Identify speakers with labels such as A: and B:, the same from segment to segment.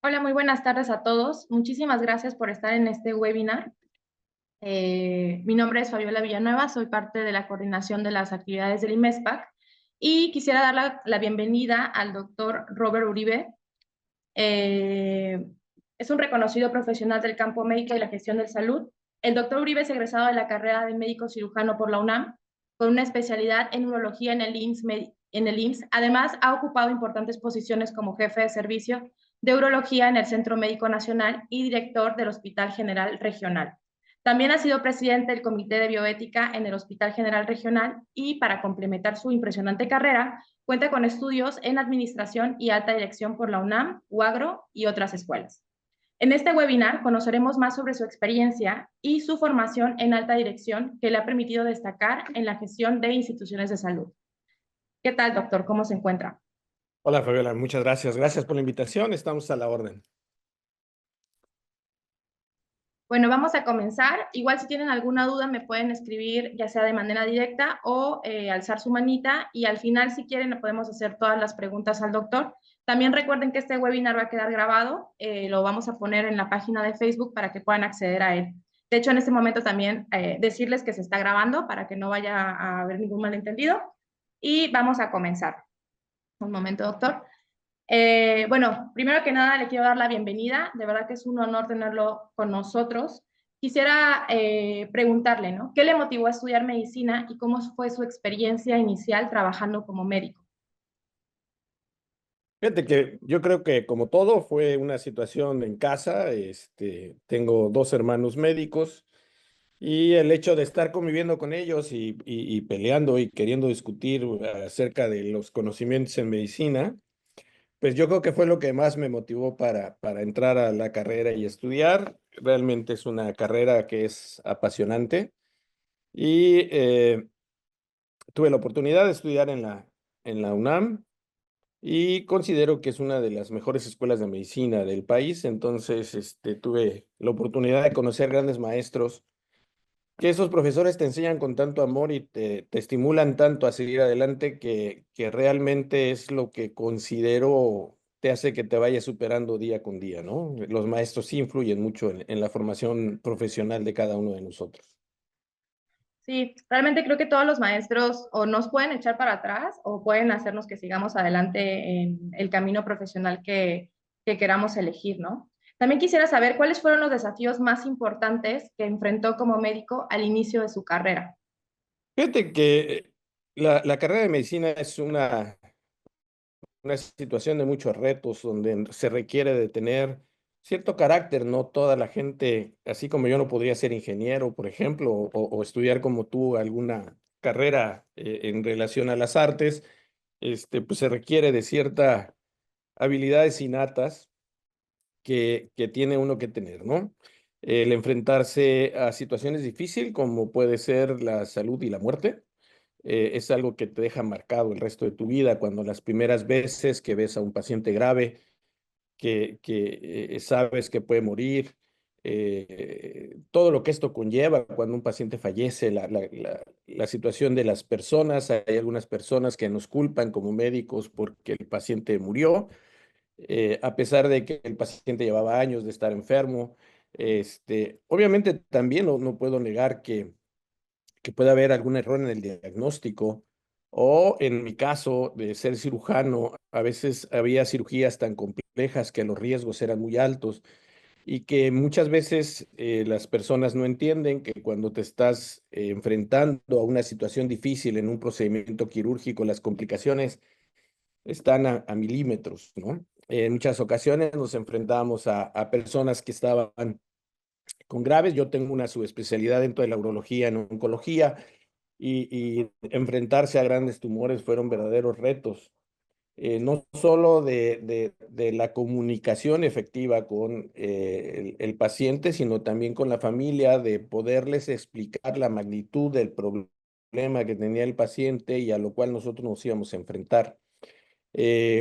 A: Hola, muy buenas tardes a todos. Muchísimas gracias por estar en este webinar. Mi nombre es Fabiola Villanueva, soy parte de la coordinación de las actividades del IMESPAC y quisiera dar la bienvenida al doctor Robert Uribe. Eh, es un reconocido profesional del campo médico y la gestión de salud. El doctor Uribe es egresado de la carrera de médico cirujano por la UNAM, con una especialidad en urología en el IMSS. Además, ha ocupado importantes posiciones como jefe de servicio de urología en el Centro Médico Nacional y director del Hospital General Regional. También ha sido presidente del Comité de Bioética en el Hospital General Regional y, para complementar su impresionante carrera, cuenta con estudios en Administración y Alta Dirección por la UNAM, UAGRO y otras escuelas. En este webinar conoceremos más sobre su experiencia y su formación en alta dirección que le ha permitido destacar en la gestión de instituciones de salud. ¿Qué tal, doctor? ¿Cómo se encuentra?
B: Hola Fabiola, muchas gracias. Gracias por la invitación. Estamos a la orden.
A: Bueno, vamos a comenzar. Igual si tienen alguna duda me pueden escribir ya sea de manera directa o alzar su manita y al final si quieren le podemos hacer todas las preguntas al doctor. También recuerden que este webinar va a quedar grabado, lo vamos a poner en la página de Facebook para que puedan acceder a él. De hecho, en este momento también decirles que se está grabando para que no vaya a haber ningún malentendido y vamos a comenzar. Un momento, doctor. Bueno, primero que nada le quiero dar la bienvenida, de verdad que es un honor tenerlo con nosotros. Quisiera preguntarle, ¿no? ¿Qué le motivó a estudiar medicina y cómo fue su experiencia inicial trabajando como médico?
B: Fíjate que yo creo que como todo fue una situación en casa. Tengo dos hermanos médicos y el hecho de estar conviviendo con ellos y peleando y queriendo discutir acerca de los conocimientos en medicina, pues yo creo que fue lo que más me motivó para entrar a la carrera y estudiar. Realmente es una carrera que es apasionante y tuve la oportunidad de estudiar en la UNAM. Y considero que es una de las mejores escuelas de medicina del país. Entonces, tuve la oportunidad de conocer grandes maestros, que esos profesores te enseñan con tanto amor y te estimulan tanto a seguir adelante que realmente es lo que considero te hace que te vayas superando día con día, ¿no? Los maestros sí influyen mucho en la formación profesional de cada uno de nosotros.
A: Sí, realmente creo que todos los maestros o nos pueden echar para atrás o pueden hacernos que sigamos adelante en el camino profesional que queramos elegir, ¿no? También quisiera saber cuáles fueron los desafíos más importantes que enfrentó como médico al inicio de su carrera.
B: Fíjate que la carrera de medicina es una situación de muchos retos donde se requiere de tener cierto carácter. No toda la gente, así como yo no podría ser ingeniero, por ejemplo, o estudiar como tú alguna carrera en relación a las artes. Pues se requiere de ciertas habilidades innatas que tiene uno que tener, ¿no? El enfrentarse a situaciones difíciles como puede ser la salud y la muerte. Es algo que te deja marcado el resto de tu vida cuando las primeras veces que ves a un paciente grave, que sabes que puede morir, todo lo que esto conlleva cuando un paciente fallece, la situación de las personas. Hay algunas personas que nos culpan como médicos porque el paciente murió, a pesar de que el paciente llevaba años de estar enfermo. Obviamente también no puedo negar que puede haber algún error en el diagnóstico, o en mi caso de ser cirujano, a veces había cirugías tan complejas que los riesgos eran muy altos y que muchas veces las personas no entienden que cuando te estás enfrentando a una situación difícil en un procedimiento quirúrgico, las complicaciones están a milímetros, ¿no? En muchas ocasiones nos enfrentamos a personas que estaban con graves. Yo tengo una subespecialidad dentro de la urología en oncología, y enfrentarse a grandes tumores fueron verdaderos retos. No solo de la comunicación efectiva con el paciente, sino también con la familia, de poderles explicar la magnitud del problema que tenía el paciente y a lo cual nosotros nos íbamos a enfrentar.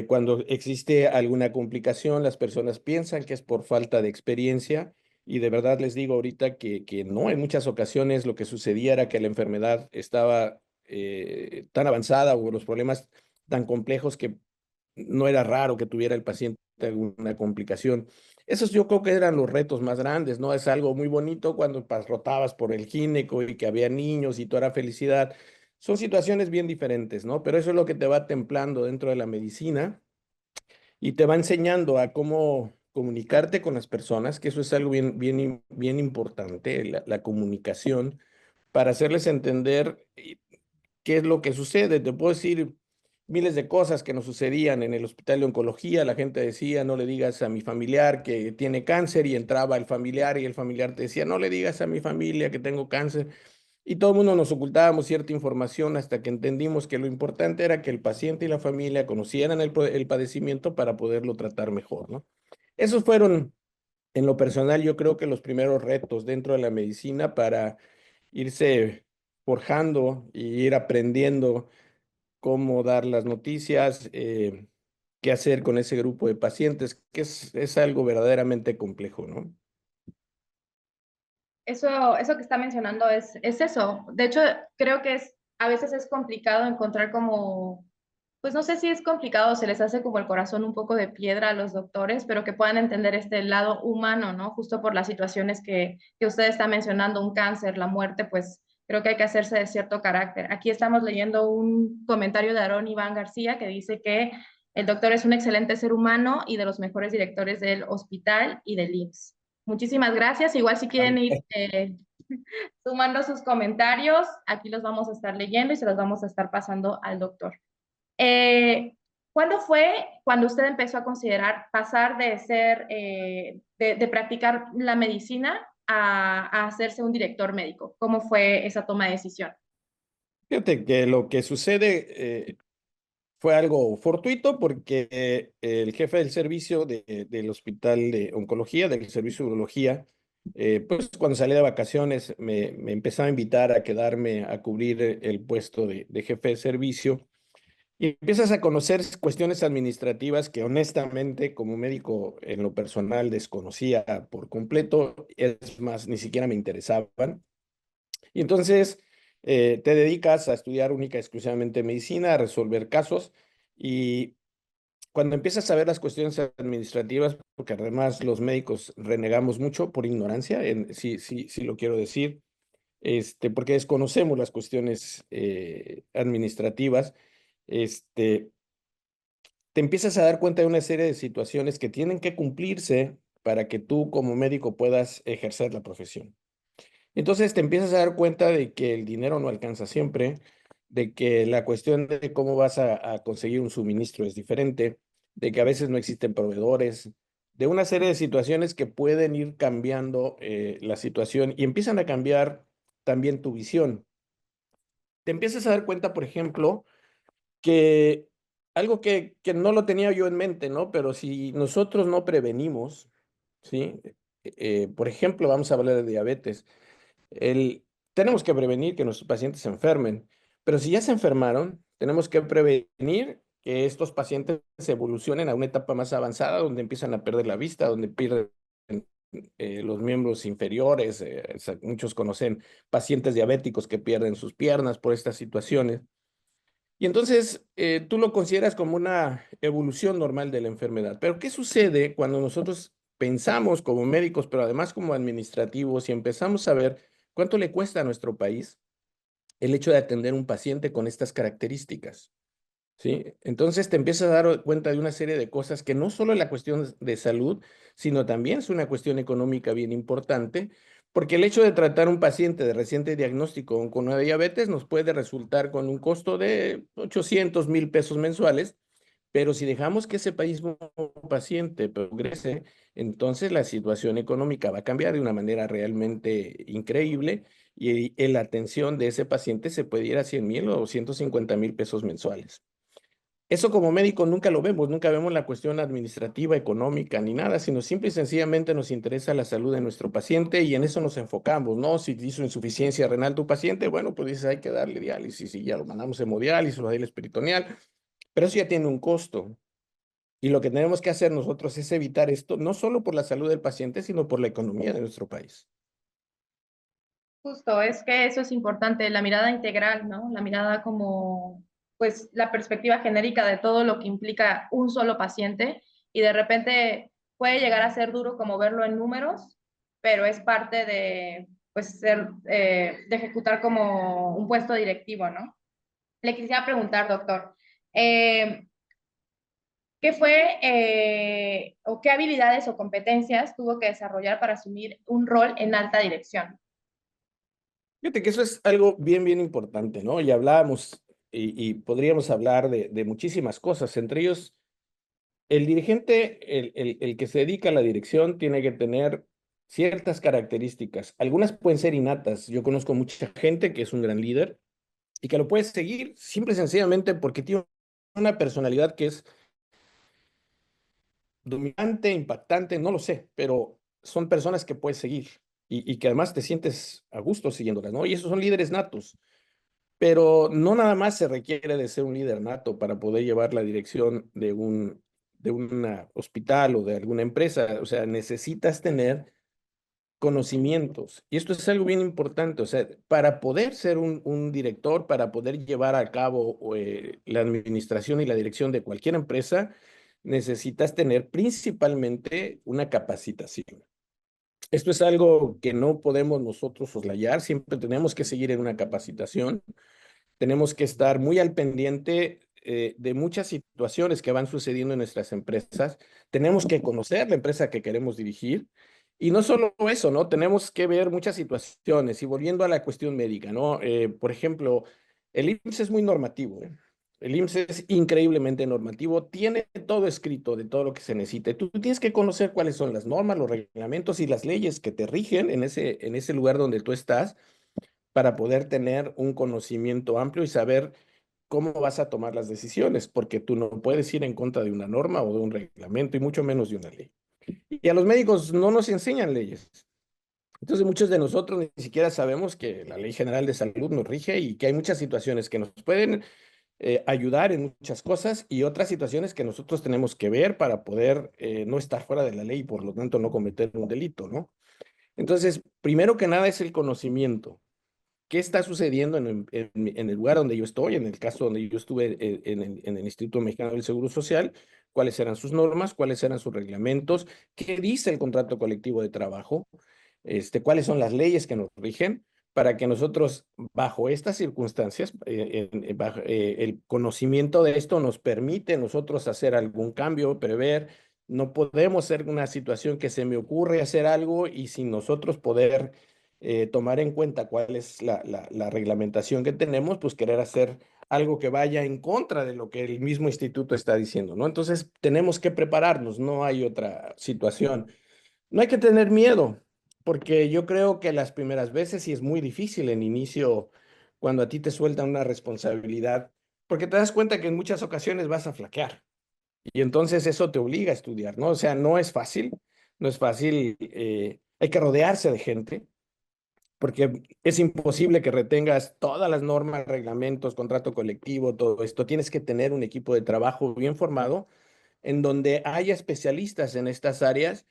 B: Cuando existe alguna complicación, las personas piensan que es por falta de experiencia, y de verdad les digo ahorita que no. En muchas ocasiones lo que sucedía era que la enfermedad estaba tan avanzada o los problemas tan complejos que no era raro que tuviera el paciente alguna complicación. Esos yo creo que eran los retos más grandes, ¿no? Es algo muy bonito cuando rotabas por el gineco y que había niños y toda era felicidad. Son situaciones bien diferentes, ¿no? Pero eso es lo que te va templando dentro de la medicina y te va enseñando a cómo comunicarte con las personas, que eso es algo bien importante, la comunicación, para hacerles entender qué es lo que sucede. Te puedo decir miles de cosas que nos sucedían en el hospital de oncología. La gente decía, no le digas a mi familiar que tiene cáncer, y entraba el familiar y el familiar te decía, no le digas a mi familia que tengo cáncer. Y todo el mundo nos ocultábamos cierta información hasta que entendimos que lo importante era que el paciente y la familia conocieran el padecimiento para poderlo tratar mejor, ¿no? Esos fueron, en lo personal, yo creo que los primeros retos dentro de la medicina para irse forjando y ir aprendiendo cómo dar las noticias, qué hacer con ese grupo de pacientes, que es algo verdaderamente complejo, ¿no?
A: Eso que está mencionando es eso. De hecho, creo que a veces es complicado encontrar como, pues no sé si es complicado, se les hace como el corazón un poco de piedra a los doctores, pero que puedan entender este lado humano, ¿no? Justo por las situaciones que usted está mencionando, un cáncer, la muerte, pues creo que hay que hacerse de cierto carácter. Aquí estamos leyendo un comentario de Aarón Iván García que dice que el doctor es un excelente ser humano y de los mejores directores del hospital y del IMSS. Muchísimas gracias. Igual si quieren ir sumando sus comentarios, aquí los vamos a estar leyendo y se los vamos a estar pasando al doctor. ¿Cuándo fue cuando usted empezó a considerar pasar de ser, de practicar la medicina a hacerse un director médico? ¿Cómo fue esa toma de decisión?
B: Fíjate que lo que sucede fue algo fortuito porque el jefe del servicio del hospital de oncología, del servicio de urología, pues cuando salí de vacaciones me empezaba a invitar a quedarme a cubrir el puesto de jefe de servicio. Y empiezas a conocer cuestiones administrativas que honestamente como médico en lo personal desconocía por completo, es más, ni siquiera me interesaban. Y entonces te dedicas a estudiar única y exclusivamente medicina, a resolver casos, y cuando empiezas a ver las cuestiones administrativas, porque además los médicos renegamos mucho por ignorancia, sí lo quiero decir, porque desconocemos las cuestiones administrativas, este, te empiezas a dar cuenta de una serie de situaciones que tienen que cumplirse para que tú como médico puedas ejercer la profesión. Entonces te empiezas a dar cuenta de que el dinero no alcanza siempre, de que la cuestión de cómo vas a conseguir un suministro es diferente, de que a veces no existen proveedores, de una serie de situaciones que pueden ir cambiando la situación y empiezan a cambiar también tu visión. Te empiezas a dar cuenta, por ejemplo, que algo que no lo tenía yo en mente, ¿no? Pero si nosotros no prevenimos, ¿sí? Por ejemplo, vamos a hablar de diabetes. Tenemos que prevenir que nuestros pacientes se enfermen, pero si ya se enfermaron, tenemos que prevenir que estos pacientes se evolucionen a una etapa más avanzada donde empiezan a perder la vista, donde pierden los miembros inferiores. Muchos conocen pacientes diabéticos que pierden sus piernas por estas situaciones. Y entonces tú lo consideras como una evolución normal de la enfermedad. Pero ¿qué sucede cuando nosotros pensamos como médicos, pero además como administrativos, y empezamos a ver cuánto le cuesta a nuestro país el hecho de atender un paciente con estas características? ¿Sí? Entonces te empiezas a dar cuenta de una serie de cosas que no solo es la cuestión de salud, sino también es una cuestión económica bien importante, porque el hecho de tratar un paciente de reciente diagnóstico con una diabetes nos puede resultar con un costo de 800,000 pesos mensuales, pero si dejamos que ese mismo paciente progrese, entonces la situación económica va a cambiar de una manera realmente increíble, y la atención de ese paciente se puede ir a 100,000 o 150,000 pesos mensuales. Eso como médico nunca lo vemos, nunca vemos la cuestión administrativa, económica, ni nada, sino simple y sencillamente nos interesa la salud de nuestro paciente y en eso nos enfocamos, ¿no? Si hizo insuficiencia renal tu paciente, bueno, pues dices, hay que darle diálisis y ya lo mandamos a hemodiálisis o a diálisis peritoneal, pero eso ya tiene un costo. Y lo que tenemos que hacer nosotros es evitar esto, no solo por la salud del paciente, sino por la economía de nuestro país.
A: Justo, es que eso es importante, la mirada integral, ¿no? La mirada como, pues, la perspectiva genérica de todo lo que implica un solo paciente y de repente puede llegar a ser duro como verlo en números, pero es parte de, pues, de ejecutar como un puesto directivo, ¿no? Le quisiera preguntar, doctor, eh, ¿qué fue o qué habilidades o competencias tuvo que desarrollar para asumir un rol en alta dirección?
B: Fíjate que eso es algo bien, bien importante, ¿no? Y hablábamos y podríamos hablar de muchísimas cosas, entre ellos, el dirigente, el que se dedica a la dirección, tiene que tener ciertas características. Algunas pueden ser innatas. Yo conozco mucha gente que es un gran líder y que lo puede seguir simple y sencillamente porque tiene una personalidad que es dominante, impactante, no lo sé, pero son personas que puedes seguir y que además te sientes a gusto siguiéndolas, ¿no? Y esos son líderes natos. Pero no nada más se requiere de ser un líder nato para poder llevar la dirección de un hospital o de alguna empresa. O sea, necesitas tener conocimientos. Y esto es algo bien importante. O sea, para poder ser un director, para poder llevar a cabo la administración y la dirección de cualquier empresa, necesitas tener principalmente una capacitación. Esto es algo que no podemos nosotros soslayar, siempre tenemos que seguir en una capacitación. Tenemos que estar muy al pendiente de muchas situaciones que van sucediendo en nuestras empresas. Tenemos que conocer la empresa que queremos dirigir. Y no solo eso, ¿no? Tenemos que ver muchas situaciones. Y volviendo a la cuestión médica, ¿no? Por ejemplo, el IMSS es muy normativo, ¿eh? El IMSS es increíblemente normativo, tiene todo escrito de todo lo que se necesita. Tú tienes que conocer cuáles son las normas, los reglamentos y las leyes que te rigen en ese lugar donde tú estás para poder tener un conocimiento amplio y saber cómo vas a tomar las decisiones, porque tú no puedes ir en contra de una norma o de un reglamento y mucho menos de una ley. Y a los médicos no nos enseñan leyes. Entonces muchos de nosotros ni siquiera sabemos que la Ley General de Salud nos rige y que hay muchas situaciones que nos pueden ayudar en muchas cosas y otras situaciones que nosotros tenemos que ver para poder no estar fuera de la ley y por lo tanto no cometer un delito, ¿no? Entonces, primero que nada es el conocimiento. ¿Qué está sucediendo en el lugar donde yo estoy? En el caso donde yo estuve en el Instituto Mexicano del Seguro Social, ¿cuáles eran sus normas? ¿Cuáles eran sus reglamentos? ¿Qué dice el contrato colectivo de trabajo? ¿Cuáles son las leyes que nos rigen? Para que nosotros, bajo estas circunstancias, el conocimiento de esto nos permite nosotros hacer algún cambio, prever. No podemos ser una situación que se me ocurre hacer algo y sin nosotros poder tomar en cuenta cuál es la reglamentación que tenemos, pues querer hacer algo que vaya en contra de lo que el mismo instituto está diciendo, ¿no? Entonces, tenemos que prepararnos, no hay otra situación. No hay que tener miedo, porque yo creo que las primeras veces sí es muy difícil en inicio cuando a ti te sueltan una responsabilidad, porque te das cuenta que en muchas ocasiones vas a flaquear y entonces eso te obliga a estudiar, ¿no? O sea, no es fácil, no es fácil, hay que rodearse de gente porque es imposible que retengas todas las normas, reglamentos, contrato colectivo, todo esto. Tienes que tener un equipo de trabajo bien formado en donde haya especialistas en estas áreas,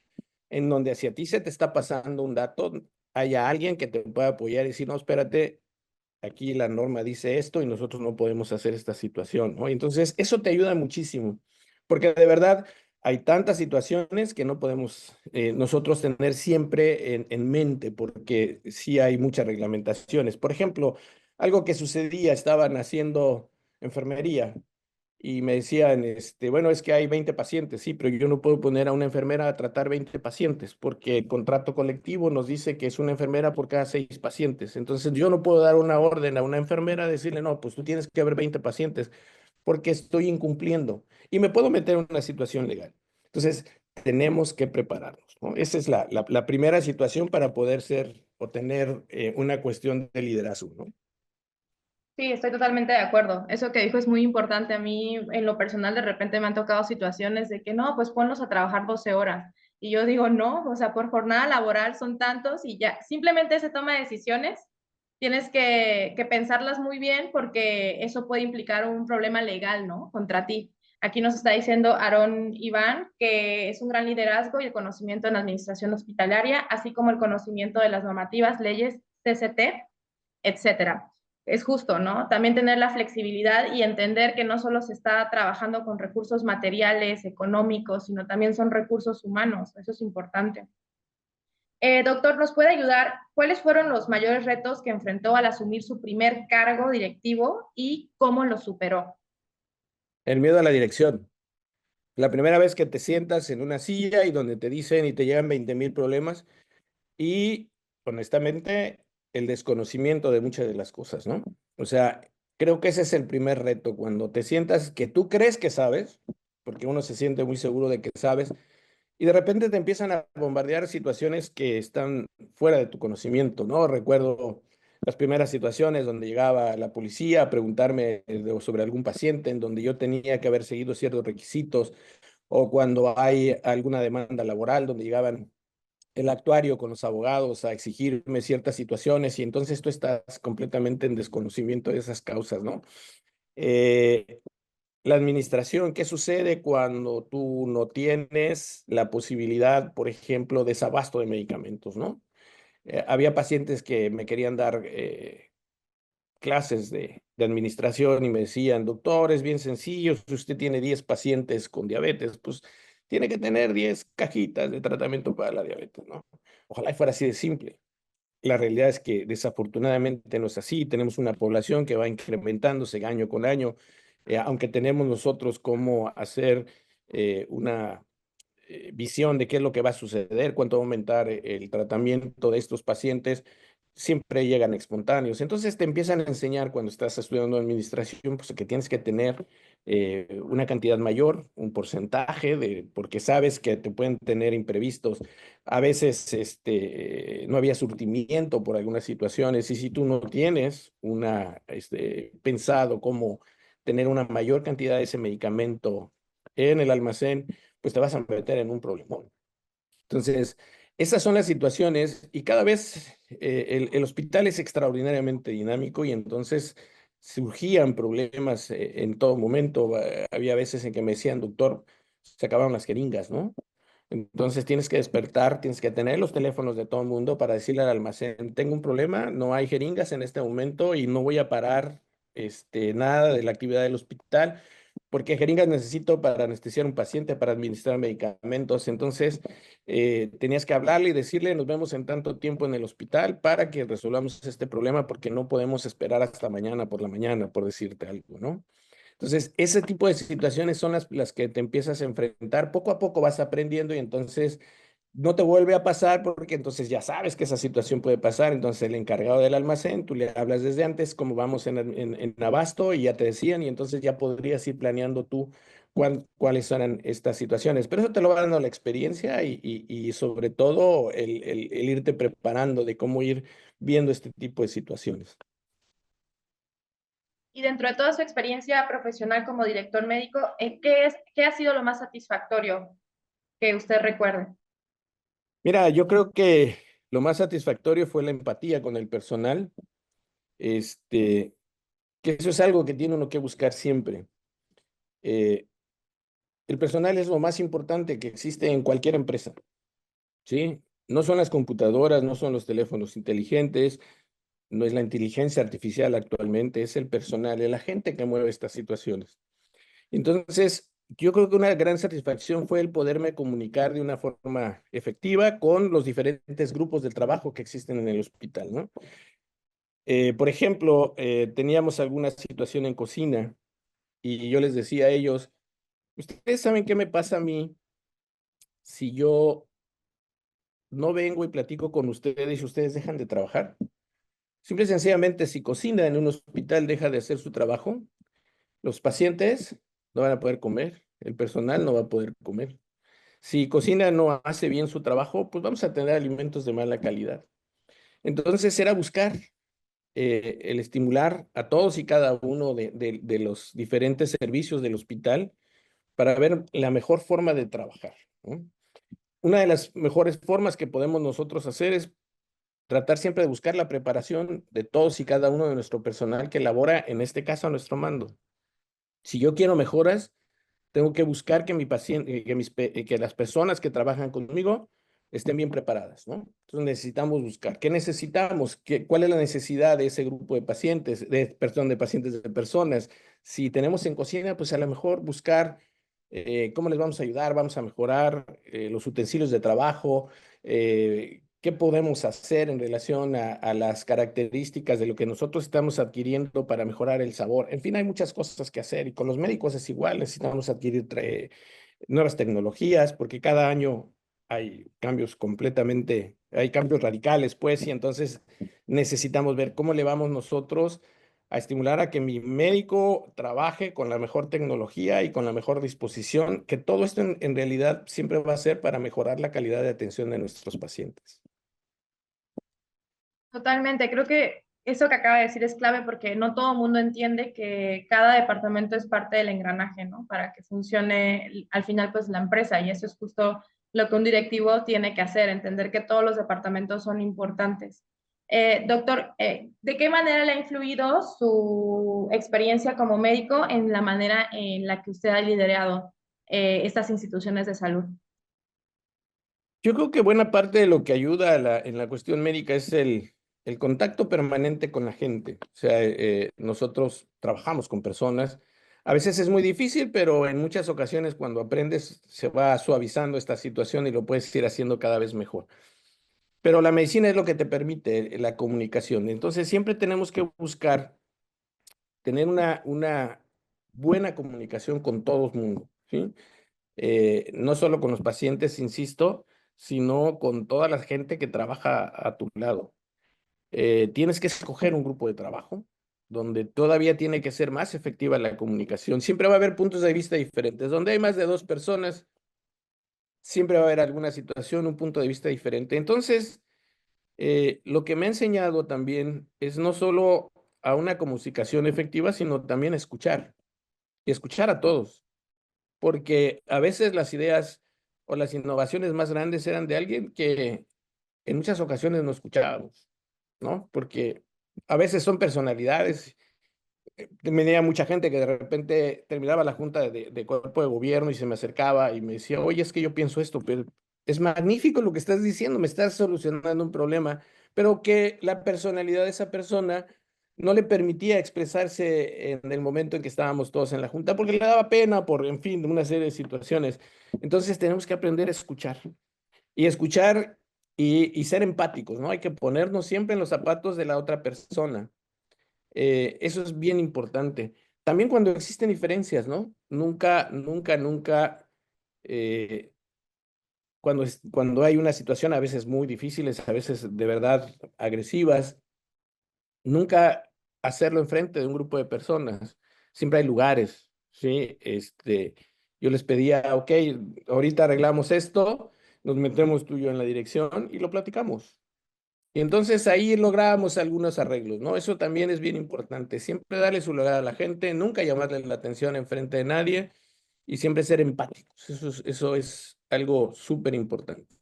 B: en donde si a ti se te está pasando un dato, haya alguien que te pueda apoyar y decir, no, espérate, aquí la norma dice esto y nosotros no podemos hacer esta situación, ¿no? Y entonces, eso te ayuda muchísimo, porque de verdad hay tantas situaciones que no podemos nosotros tener siempre en mente, porque sí hay muchas reglamentaciones. Por ejemplo, algo que sucedía, estaban haciendo enfermería y me decían, bueno, es que hay 20 pacientes, sí, pero yo no puedo poner a una enfermera a tratar 20 pacientes porque el contrato colectivo nos dice que es una enfermera por cada 6 pacientes. Entonces yo no puedo dar una orden a una enfermera, decirle, no, pues tú tienes que ver 20 pacientes porque estoy incumpliendo y me puedo meter en una situación legal. Entonces tenemos que prepararnos, ¿no? Esa es la primera situación para poder ser o tener una cuestión de liderazgo, ¿no?
A: Sí, estoy totalmente de acuerdo. Eso que dijo es muy importante. A mí, en lo personal, de repente me han tocado situaciones de que no, pues ponlos a trabajar 12 horas. Y yo digo, no, o sea, por jornada laboral son tantos y ya, simplemente se toma decisiones. Tienes que pensarlas muy bien porque eso puede implicar un problema legal, ¿no? Contra ti. Aquí nos está diciendo Aarón Iván que es un gran liderazgo y el conocimiento en administración hospitalaria, así como el conocimiento de las normativas, leyes, CCT, etcétera. es justo, ¿no? También tener la flexibilidad y entender que no solo se está trabajando con recursos materiales, económicos, sino también son recursos humanos. Eso es importante. Doctor, ¿nos puede ayudar? ¿Cuáles fueron los mayores retos que enfrentó al asumir su primer cargo directivo y cómo lo superó?
B: El miedo a la dirección. La primera vez que te sientas en una silla y donde te dicen y te llegan 20,000 problemas y honestamente el desconocimiento de muchas de las cosas, ¿no? O sea, creo que ese es el primer reto, cuando te sientas que tú crees que sabes, porque uno se siente muy seguro de que sabes, y de repente te empiezan a bombardear situaciones que están fuera de tu conocimiento, ¿no? Recuerdo las primeras situaciones donde llegaba la policía a preguntarme sobre algún paciente en donde yo tenía que haber seguido ciertos requisitos, o cuando hay alguna demanda laboral donde llegaban el actuario con los abogados a exigirme ciertas situaciones y entonces tú estás completamente en desconocimiento de esas causas, ¿no? Eh, la administración, ¿qué sucede cuando tú no tienes la posibilidad, por ejemplo, de desabasto de medicamentos, ¿no? Había pacientes que me querían dar clases de administración y me decían, doctor, es bien sencillo, si usted tiene 10 pacientes con diabetes, pues tiene que tener 10 cajitas de tratamiento para la diabetes, ¿no? Ojalá fuera así de simple. La realidad es que desafortunadamente no es así. Tenemos una población que va incrementándose año con año, aunque tenemos nosotros cómo hacer una visión de qué es lo que va a suceder, cuánto va a aumentar el tratamiento de estos pacientes, siempre llegan espontáneos. Entonces te empiezan a enseñar cuando estás estudiando administración, pues que tienes que tener una cantidad mayor, un porcentaje, porque sabes que te pueden tener imprevistos. A veces no había surtimiento por algunas situaciones y si tú no tienes pensado cómo tener una mayor cantidad de ese medicamento en el almacén, pues te vas a meter en un problemón. Entonces, esas son las situaciones y cada vez el hospital es extraordinariamente dinámico y entonces surgían problemas en todo momento. Había veces en que me decían, doctor, se acabaron las jeringas, ¿no? Entonces tienes que despertar, tienes que tener los teléfonos de todo el mundo para decirle al almacén, tengo un problema, no hay jeringas en este momento y no voy a parar nada de la actividad del hospital porque jeringas necesito para anestesiar a un paciente, para administrar medicamentos. Entonces tenías que hablarle y decirle, nos vemos en tanto tiempo en el hospital para que resolvamos este problema porque no podemos esperar hasta mañana por la mañana, por decirte algo, ¿no? Entonces, ese tipo de situaciones son las que te empiezas a enfrentar. Poco a poco vas aprendiendo y entonces no te vuelve a pasar porque entonces ya sabes que esa situación puede pasar. Entonces, el encargado del almacén, tú le hablas desde antes cómo vamos en abasto y ya te decían y entonces ya podrías ir planeando tú cuáles eran estas situaciones. Pero eso te lo va dando la experiencia y sobre todo el irte preparando de cómo ir viendo este tipo de situaciones.
A: Y dentro de toda su experiencia profesional como director médico, ¿qué ha sido lo más satisfactorio que usted recuerde?
B: Mira, yo creo que lo más satisfactorio fue la empatía con el personal, este, que eso es algo que tiene uno que buscar siempre. Eh, el personal es lo más importante que existe en cualquier empresa, ¿sí? No son las computadoras, no son los teléfonos inteligentes, no es la inteligencia artificial actualmente, es el personal, es la gente que mueve estas situaciones. Entonces, yo creo que una gran satisfacción fue el poderme comunicar de una forma efectiva con los diferentes grupos de trabajo que existen en el hospital, ¿no? Por ejemplo, teníamos alguna situación en cocina y yo les decía a ellos, ¿ustedes saben qué me pasa a mí si yo no vengo y platico con ustedes y ustedes dejan de trabajar? Simple y sencillamente, si cocina en un hospital deja de hacer su trabajo, los pacientes no van a poder comer, el personal no va a poder comer. Si cocina no hace bien su trabajo, pues vamos a tener alimentos de mala calidad. Entonces era buscar el estimular a todos y cada uno de los diferentes servicios del hospital para ver la mejor forma de trabajar, ¿no? Una de las mejores formas que podemos nosotros hacer es tratar siempre de buscar la preparación de todos y cada uno de nuestro personal que labora, en este caso, a nuestro mando. Si yo quiero mejoras, tengo que buscar que mi paciente, que las personas que trabajan conmigo estén bien preparadas, ¿no? Entonces necesitamos buscar, ¿qué necesitamos? ¿Cuál es la necesidad de ese grupo de pacientes, perdón, de pacientes, de personas? Si tenemos en cocina, pues a lo mejor buscar cómo les vamos a ayudar, vamos a mejorar los utensilios de trabajo, qué podemos hacer en relación a las características de lo que nosotros estamos adquiriendo para mejorar el sabor. En fin, hay muchas cosas que hacer y con los médicos es igual, necesitamos adquirir nuevas tecnologías porque cada año hay cambios radicales, pues, y entonces necesitamos ver cómo le vamos nosotros a estimular a que mi médico trabaje con la mejor tecnología y con la mejor disposición, que todo esto en realidad siempre va a ser para mejorar la calidad de atención de nuestros pacientes.
A: Totalmente, creo que eso que acaba de decir es clave porque no todo el mundo entiende que cada departamento es parte del engranaje, ¿no? Para que funcione al final pues la empresa y eso es justo lo que un directivo tiene que hacer, entender que todos los departamentos son importantes. Doctor, ¿de qué manera le ha influido su experiencia como médico en la manera en la que usted ha liderado estas instituciones de salud?
B: Yo creo que buena parte de lo que ayuda en la cuestión médica es el contacto permanente con la gente. O sea, nosotros trabajamos con personas. A veces es muy difícil, pero en muchas ocasiones cuando aprendes se va suavizando esta situación y lo puedes ir haciendo cada vez mejor. Pero la medicina es lo que te permite la comunicación. Entonces siempre tenemos que buscar tener una buena comunicación con todo el mundo, ¿sí? No solo con los pacientes, insisto, sino con toda la gente que trabaja a tu lado. Tienes que escoger un grupo de trabajo donde todavía tiene que ser más efectiva la comunicación. Siempre va a haber puntos de vista diferentes. Donde hay más de dos personas, siempre va a haber alguna situación, un punto de vista diferente. Entonces, lo que me ha enseñado también es no solo a una comunicación efectiva, sino también a escuchar y escuchar a todos, porque a veces las ideas o las innovaciones más grandes eran de alguien que en muchas ocasiones no escuchábamos, ¿no? Porque a veces son personalidades. Venía mucha gente que de repente terminaba la junta de cuerpo de gobierno y se me acercaba y me decía, oye, es que yo pienso esto, pero es magnífico lo que estás diciendo, me estás solucionando un problema, pero que la personalidad de esa persona no le permitía expresarse en el momento en que estábamos todos en la junta porque le daba pena por, en fin, una serie de situaciones. Entonces tenemos que aprender a escuchar y escuchar y ser empáticos, ¿no? Hay que ponernos siempre en los zapatos de la otra persona. Eso es bien importante. También cuando existen diferencias, ¿no? Nunca, eh, cuando hay una situación a veces muy difíciles, a veces de verdad agresivas, nunca hacerlo enfrente de un grupo de personas. Siempre hay lugares, ¿sí? Yo les pedía, ok, ahorita arreglamos esto, nos metemos tú y yo en la dirección y lo platicamos. Y entonces ahí logramos algunos arreglos, ¿no? Eso también es bien importante. Siempre darle su lugar a la gente, nunca llamarle la atención enfrente de nadie y siempre ser empáticos. Eso es algo súper importante.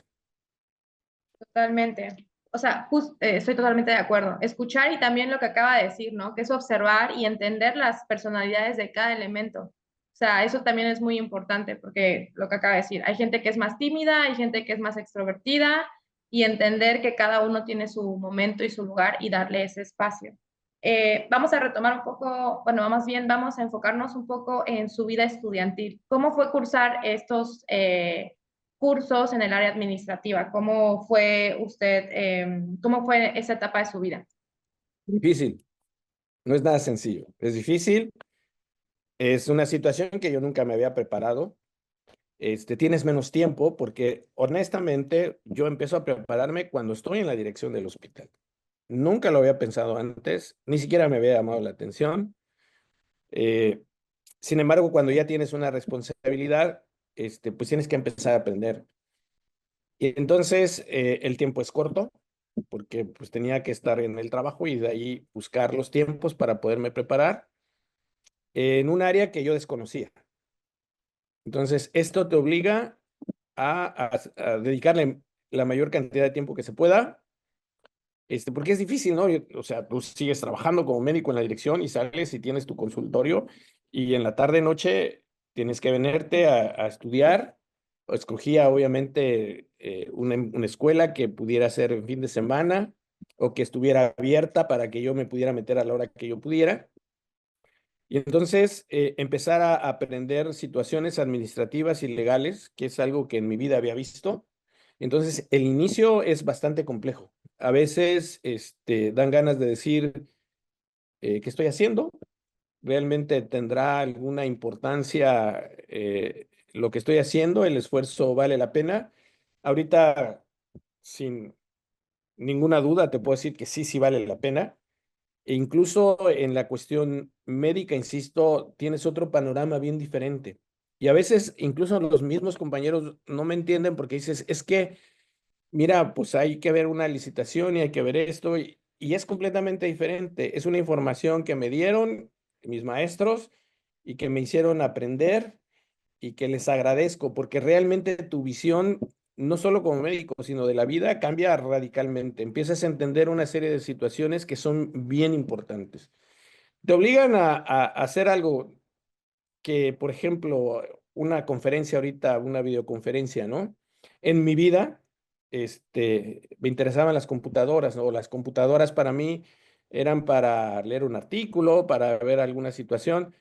A: Totalmente. O sea, estoy totalmente de acuerdo. Escuchar y también lo que acaba de decir, ¿no? Que es observar y entender las personalidades de cada elemento. O sea, eso también es muy importante porque lo que acaba de decir, hay gente que es más tímida, hay gente que es más extrovertida y entender que cada uno tiene su momento y su lugar y darle ese espacio. Vamos a retomar un poco, bueno, más bien vamos a enfocarnos un poco en su vida estudiantil. ¿Cómo fue cursar estos cursos en el área administrativa? ¿Cómo fue usted, cómo fue esa etapa de su vida?
B: Difícil, no es nada sencillo. Es difícil, es una situación que yo nunca me había preparado. Tienes menos tiempo porque honestamente yo empiezo a prepararme cuando estoy en la dirección del hospital. Nunca lo había pensado antes, ni siquiera me había llamado la atención. Eh, Sin embargo, cuando ya tienes una responsabilidad, pues tienes que empezar a aprender. Y entonces el tiempo es corto porque pues tenía que estar en el trabajo y de ahí buscar los tiempos para poderme preparar en un área que yo desconocía. Entonces, esto te obliga a dedicarle la mayor cantidad de tiempo que se pueda, porque es difícil, ¿no? O sea, tú sigues trabajando como médico en la dirección y sales y tienes tu consultorio y en la tarde noche tienes que venirte a estudiar escogía obviamente una escuela que pudiera ser en fin de semana o que estuviera abierta para que yo me pudiera meter a la hora que yo pudiera. Y entonces empezar a aprender situaciones administrativas y legales, que es algo que en mi vida había visto. Entonces, el inicio es bastante complejo. A veces dan ganas de decir, ¿qué estoy haciendo? ¿Realmente tendrá alguna importancia lo que estoy haciendo? ¿El esfuerzo vale la pena? Ahorita, sin ninguna duda, te puedo decir que sí, sí vale la pena. E incluso en la cuestión médica, insisto, tienes otro panorama bien diferente. Y a veces incluso los mismos compañeros no me entienden porque dices, es que, mira, pues hay que ver una licitación y hay que ver esto y es completamente diferente. Es una información que me dieron mis maestros y que me hicieron aprender y que les agradezco porque realmente tu visión, no solo como médico, sino de la vida, cambia radicalmente. Empiezas a entender una serie de situaciones que son bien importantes. Te obligan a hacer algo que, por ejemplo, una conferencia ahorita, una videoconferencia, ¿no? En mi vida, me interesaban las computadoras, ¿no? Las computadoras para mí eran para leer un artículo, para ver alguna situación,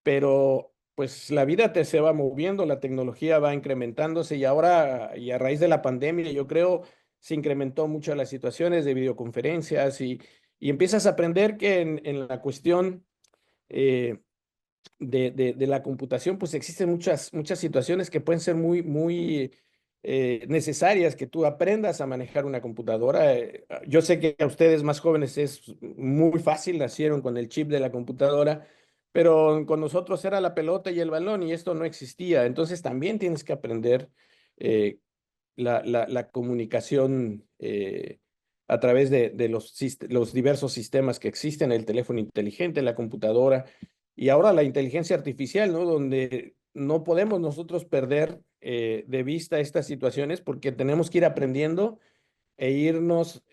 B: pero pues la vida te se va moviendo, la tecnología va incrementándose y ahora, y a raíz de la pandemia, yo creo, se incrementó mucho las situaciones de videoconferencias y empiezas a aprender que en la cuestión eh, de la computación, pues existen muchas situaciones que pueden ser muy necesarias que tú aprendas a manejar una computadora. Yo sé que a ustedes más jóvenes es muy fácil, nacieron con el chip de la computadora, pero con nosotros era la pelota y el balón y esto no existía. Entonces también tienes que aprender eh, la comunicación a través de los diversos sistemas que existen, el teléfono inteligente, la computadora y ahora la inteligencia artificial, ¿no? Donde no podemos nosotros perder de vista estas situaciones porque tenemos que ir aprendiendo e irnos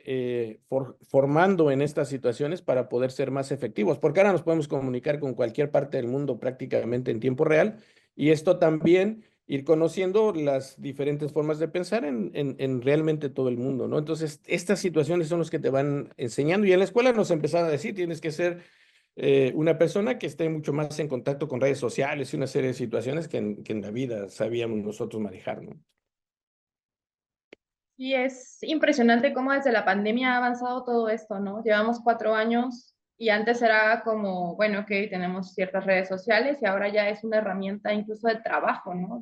B: formando en estas situaciones para poder ser más efectivos, porque ahora nos podemos comunicar con cualquier parte del mundo prácticamente en tiempo real y esto también ir conociendo las diferentes formas de pensar en realmente todo el mundo, ¿no? Entonces, estas situaciones son las que te van enseñando y en la escuela nos empezaron a decir, tienes que ser una persona que esté mucho más en contacto con redes sociales y una serie de situaciones que en la vida sabíamos nosotros manejar, ¿no?
A: Y es impresionante cómo desde la pandemia ha avanzado todo esto, ¿no? Llevamos 4 años y antes era como, bueno, ok, tenemos ciertas redes sociales y ahora ya es una herramienta incluso de trabajo, ¿no?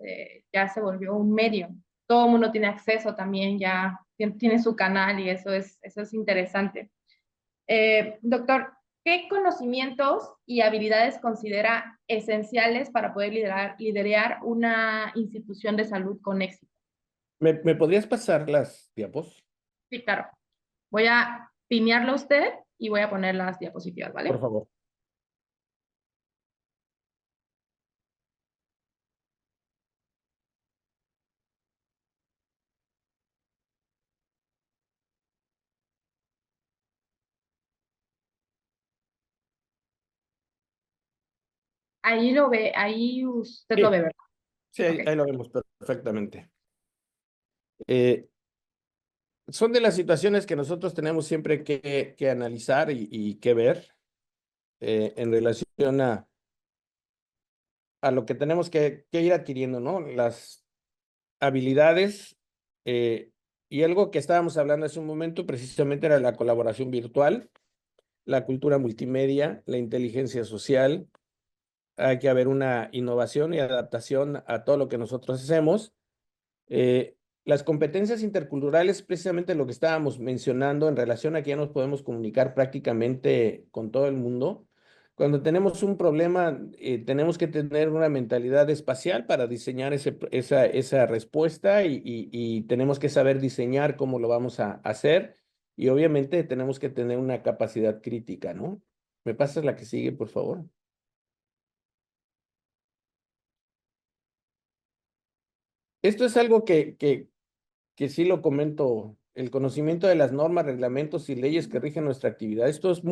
A: Ya se volvió un medio. Todo el mundo tiene acceso también, ya tiene su canal y eso es interesante. Doctor, ¿qué conocimientos y habilidades considera esenciales para poder liderar una institución de salud con éxito?
B: ¿Me podrías pasar las diapos,
A: Sí, claro. Voy a pinearlo a usted y voy a poner las diapositivas,
B: por
A: ¿vale?
B: favor?
A: Ahí lo ve, ahí usted lo
B: Sí,
A: ve, ¿verdad?
B: sí,
A: Ok.
B: ahí lo vemos perfectamente. Eh, Son de las situaciones que nosotros tenemos siempre que analizar y que ver en relación a lo que tenemos que ir adquiriendo, ¿no? Las habilidades y algo que estábamos hablando hace un momento precisamente era la colaboración virtual, la cultura multimedia, la inteligencia social. Hay que haber una innovación y adaptación a todo lo que nosotros hacemos. Las competencias interculturales, precisamente lo que estábamos mencionando en relación a que ya nos podemos comunicar prácticamente con todo el mundo. Cuando tenemos un problema, tenemos que tener una mentalidad espacial para diseñar esa respuesta y tenemos que saber diseñar cómo lo vamos a hacer y obviamente tenemos que tener una capacidad crítica, ¿no? ¿Me pasas la que sigue, por favor? Esto es algo que sí lo comento, el conocimiento de las normas, reglamentos y leyes que rigen nuestra actividad. Esto es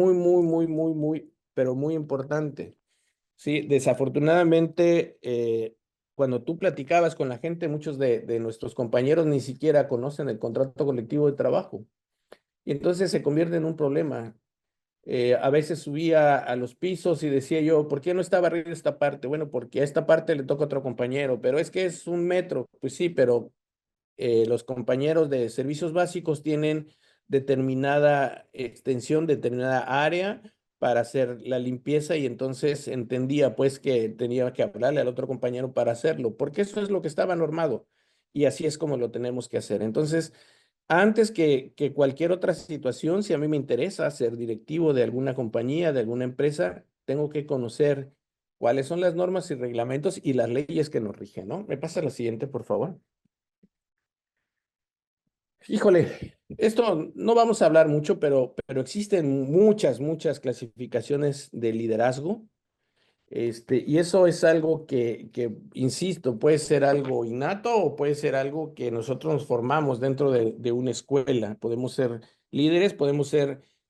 B: pero muy importante. Sí, desafortunadamente, cuando tú platicabas con la gente, muchos de nuestros compañeros ni siquiera conocen el contrato colectivo de trabajo. Y entonces se convierte en un problema. A veces subía a los pisos y decía yo, ¿por qué no está barrida esta parte? Bueno, porque a esta parte le toca a otro compañero, pero es que es 1 metro. Pues sí, pero los compañeros de servicios básicos tienen determinada extensión, determinada área para hacer la limpieza y entonces entendía pues que tenía que hablarle al otro compañero para hacerlo, porque eso es lo que estaba normado y así es como lo tenemos que hacer. Entonces, antes que cualquier otra situación, si a mí me interesa ser directivo de alguna compañía, de alguna empresa, tengo que conocer cuáles son las normas y reglamentos y las leyes que nos rigen, ¿no? Me pasa la siguiente, por favor. Híjole, esto no vamos a hablar mucho, pero existen muchas clasificaciones de liderazgo. Y eso es algo insisto, puede ser algo innato o puede ser algo que nosotros nos formamos dentro de una escuela. Podemos ser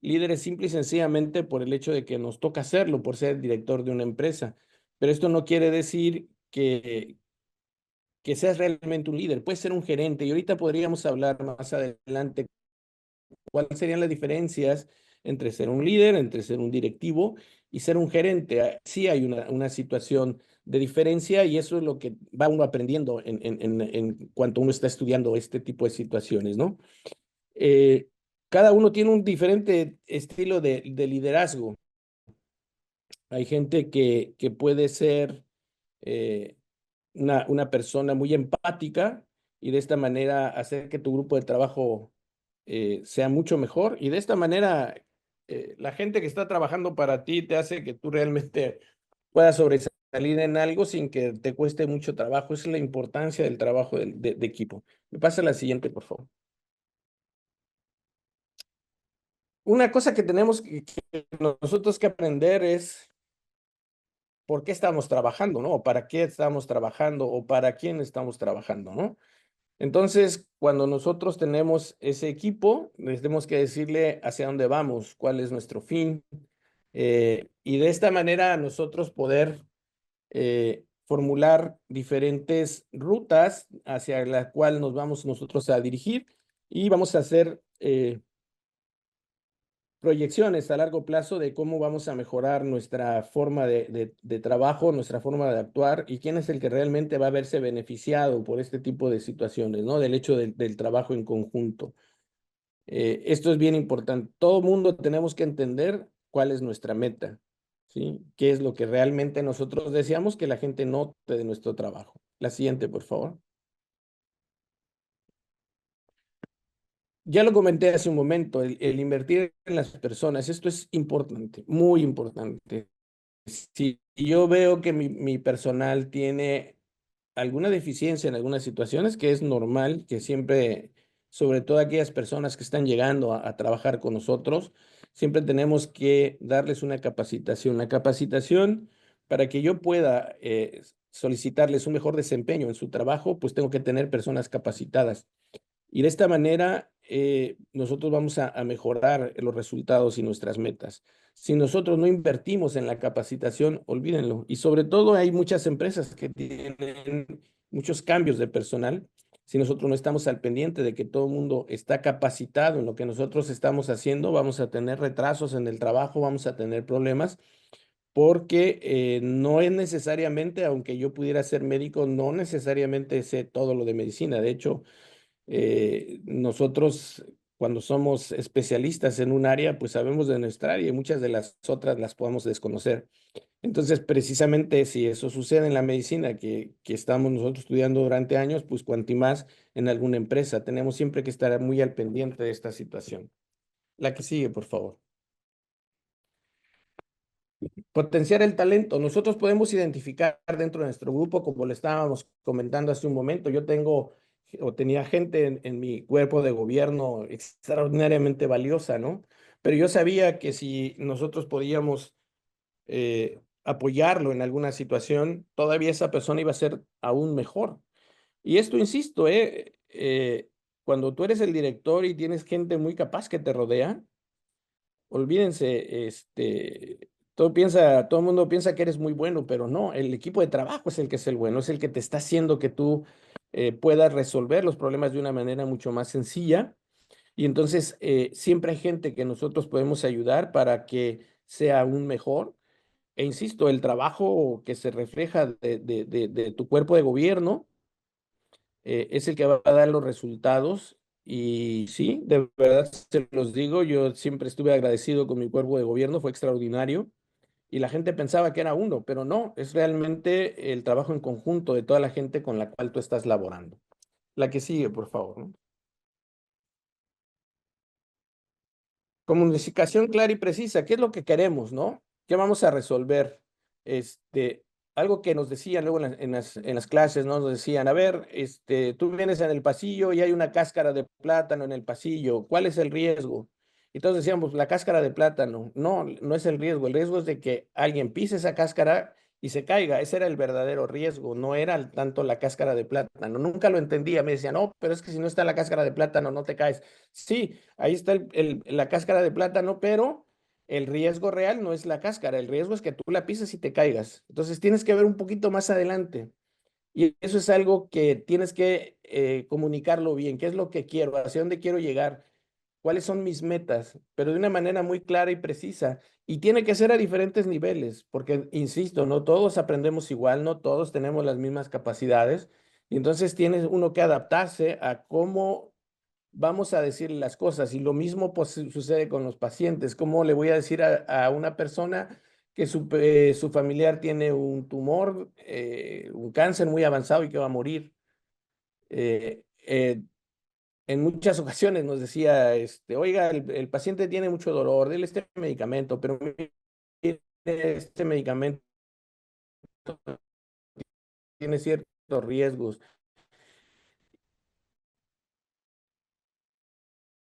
B: líderes simple y sencillamente por el hecho de que nos toca hacerlo, por ser director de una empresa. Pero esto no quiere decir que seas realmente un líder, puedes ser un gerente. Y ahorita podríamos hablar más adelante cuáles serían las diferencias entre ser un líder, entre ser un directivo y ser un gerente. Sí hay una situación de diferencia y eso es lo que va uno aprendiendo en cuanto uno está estudiando este tipo de situaciones, ¿no? Eh, Cada uno tiene un diferente estilo de liderazgo. Hay gente que puede ser eh, una persona muy empática y de esta manera hacer que tu grupo de trabajo sea mucho mejor. Y de esta manera, la gente que está trabajando para ti te hace que tú realmente puedas sobresalir en algo sin que te cueste mucho trabajo. Esa es la importancia del trabajo de equipo. Me pasa la siguiente, por favor. Una cosa que tenemos que nosotros que aprender es por qué estamos trabajando, ¿no? O para qué estamos trabajando o para quién estamos trabajando, ¿no? Entonces, cuando nosotros tenemos ese equipo, les tenemos que decirle hacia dónde vamos, cuál es nuestro fin, y de esta manera nosotros poder formular diferentes rutas hacia la cual nos vamos nosotros a dirigir y vamos a hacer proyecciones a largo plazo de cómo vamos a mejorar nuestra forma de trabajo, nuestra forma de actuar y quién es el que realmente va a verse beneficiado por este tipo de situaciones, ¿no? Del hecho del trabajo en conjunto. Esto es bien importante. Todo mundo tenemos que entender cuál es nuestra meta, ¿sí? ¿Qué es lo que realmente nosotros deseamos que la gente note de nuestro trabajo? La siguiente, por favor. Ya lo comenté hace un momento, el invertir en las personas, esto es importante, muy importante. Si yo veo que mi personal tiene alguna deficiencia en algunas situaciones, que es normal, que siempre, sobre todo aquellas personas que están llegando a trabajar con nosotros, siempre tenemos que darles una capacitación para que yo pueda solicitarles un mejor desempeño en su trabajo, pues tengo que tener personas capacitadas. Y de esta manera nosotros vamos a mejorar los resultados y nuestras metas. Si nosotros no invertimos en la capacitación, olvídenlo. Y sobre todo hay muchas empresas que tienen muchos cambios de personal. Si nosotros no estamos al pendiente de que todo el mundo está capacitado en lo que nosotros estamos haciendo, vamos a tener retrasos en el trabajo, vamos a tener problemas, porque no es necesariamente, aunque yo pudiera ser médico, no necesariamente sé todo lo de medicina. De hecho, nosotros cuando somos especialistas en un área, pues sabemos de nuestra área y muchas de las otras las podemos desconocer. Entonces, precisamente si eso sucede en la medicina que estamos nosotros estudiando durante años, pues cuanto más en alguna empresa, tenemos siempre que estar muy al pendiente de esta situación. La que sigue, por favor. Potenciar el talento. Nosotros podemos identificar dentro de nuestro grupo, como le estábamos comentando hace un momento, yo tengo o tenía gente en mi cuerpo de gobierno extraordinariamente valiosa, ¿no? Pero yo sabía que si nosotros podíamos apoyarlo en alguna situación, todavía esa persona iba a ser aún mejor. Y esto, insisto, cuando tú eres el director y tienes gente muy capaz que te rodea, olvídense, Todo el mundo piensa que eres muy bueno, pero no, el equipo de trabajo es el que es el bueno, es el que te está haciendo que tú puedas resolver los problemas de una manera mucho más sencilla. Y entonces siempre hay gente que nosotros podemos ayudar para que sea aún mejor. E insisto, el trabajo que se refleja de tu cuerpo de gobierno es el que va a dar los resultados. Y sí, de verdad se los digo, yo siempre estuve agradecido con mi cuerpo de gobierno, fue extraordinario. Y la gente pensaba que era uno, pero no, es realmente el trabajo en conjunto de toda la gente con la cual tú estás laborando. La que sigue, por favor, ¿no? Comunicación clara y precisa, ¿qué es lo que queremos, no? ¿Qué vamos a resolver? Este, algo que nos decían luego en las clases, ¿no? Nos decían, a ver, tú vienes en el pasillo y hay una cáscara de plátano en el pasillo, ¿cuál es el riesgo? Y todos decíamos, la cáscara de plátano. No, no es el riesgo es de que alguien pise esa cáscara y se caiga. Ese era el verdadero riesgo, no era tanto la cáscara de plátano. Nunca lo entendía, me decían, no, pero es que si no está la cáscara de plátano, no te caes. Sí, ahí está la cáscara de plátano, pero el riesgo real no es la cáscara, el riesgo es que tú la pises y te caigas. Entonces tienes que ver un poquito más adelante. Y eso es algo que tienes que comunicarlo bien. ¿Qué es lo que quiero? ¿Hacia dónde quiero llegar? ¿Cuáles son mis metas? Pero de una manera muy clara y precisa. Y tiene que ser a diferentes niveles, porque, insisto, no todos aprendemos igual, no todos tenemos las mismas capacidades. Y entonces tienes uno que adaptarse a cómo vamos a decirle las cosas. Y lo mismo sucede con los pacientes. ¿Cómo le voy a decir a una persona que su familiar tiene un tumor, un cáncer muy avanzado y que va a morir? Eh, eh, en muchas ocasiones nos decía, oiga, el paciente tiene mucho dolor, dele este medicamento, pero mire, este medicamento tiene ciertos riesgos.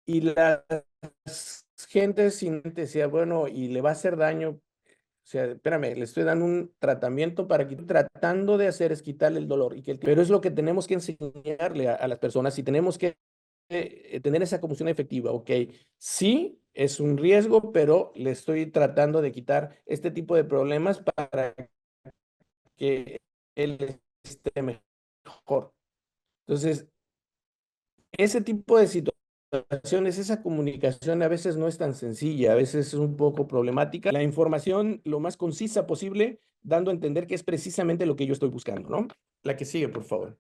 B: Y las gentes sin decía, bueno, y le va a hacer daño. O sea, espérame, le estoy dando un tratamiento para que tratando de hacer es quitarle el dolor. Pero es lo que tenemos que enseñarle a las personas y tenemos que tener esa confusión efectiva. Ok, sí, es un riesgo, pero le estoy tratando de quitar este tipo de problemas para que él esté mejor. Entonces, ese tipo de situaciones, esa comunicación a veces no es tan sencilla, a veces es un poco problemática. La información lo más concisa posible, dando a entender que es precisamente lo que yo estoy buscando, ¿no? La que sigue, por favor.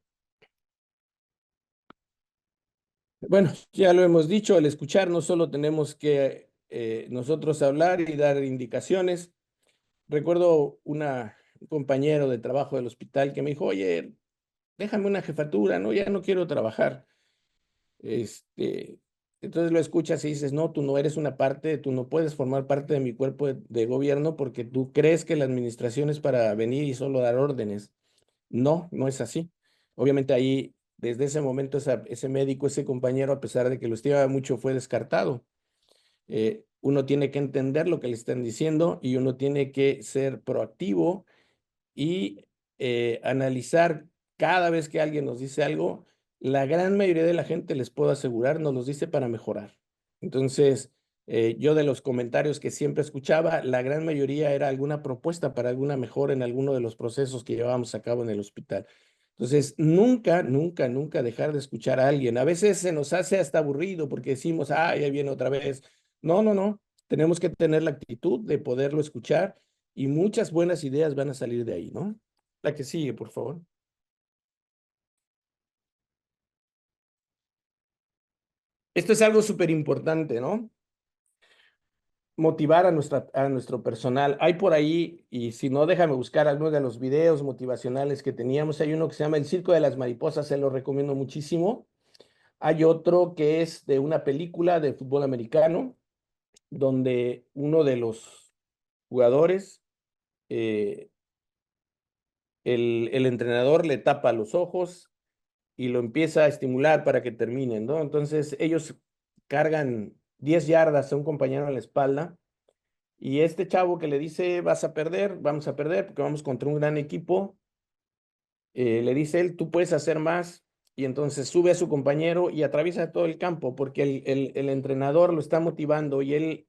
B: Bueno, ya lo hemos dicho, al escuchar no solo tenemos que nosotros hablar y dar indicaciones. Recuerdo un compañero de trabajo del hospital que me dijo, oye, déjame una jefatura, ¿no? Ya no quiero trabajar. Este, entonces lo escuchas y dices, no, tú no eres una parte, tú no puedes formar parte de mi cuerpo de gobierno porque tú crees que la administración es para venir y solo dar órdenes. No, no es así. Obviamente ahí, desde ese momento, ese médico, ese compañero, a pesar de que lo estimaba mucho, fue descartado. Uno tiene que entender lo que le están diciendo y uno tiene que ser proactivo y analizar cada vez que alguien nos dice algo, la gran mayoría de la gente, les puedo asegurar, nos los dice para mejorar. Entonces, yo de los comentarios que siempre escuchaba, la gran mayoría era alguna propuesta para alguna mejora en alguno de los procesos que llevábamos a cabo en el hospital. Entonces, nunca, nunca, nunca dejar de escuchar a alguien. A veces se nos hace hasta aburrido porque decimos, ah, ya viene otra vez. No, no, no. Tenemos que tener la actitud de poderlo escuchar y muchas buenas ideas van a salir de ahí, ¿no? La que sigue, por favor. Esto es algo súper importante, ¿no? Motivar a nuestro personal. Hay por ahí, y si no, déjame buscar algunos de los videos motivacionales que teníamos. Hay uno que se llama El Circo de las Mariposas, se lo recomiendo muchísimo. Hay otro que es de una película de fútbol americano, donde uno de los jugadores, eh, el entrenador le tapa los ojos y lo empieza a estimular para que terminen, ¿no? Entonces ellos cargan 10 yardas a un compañero en la espalda y este chavo que le dice, vas a perder, vamos a perder porque vamos contra un gran equipo, le dice él, tú puedes hacer más y entonces sube a su compañero y atraviesa todo el campo porque el entrenador lo está motivando y él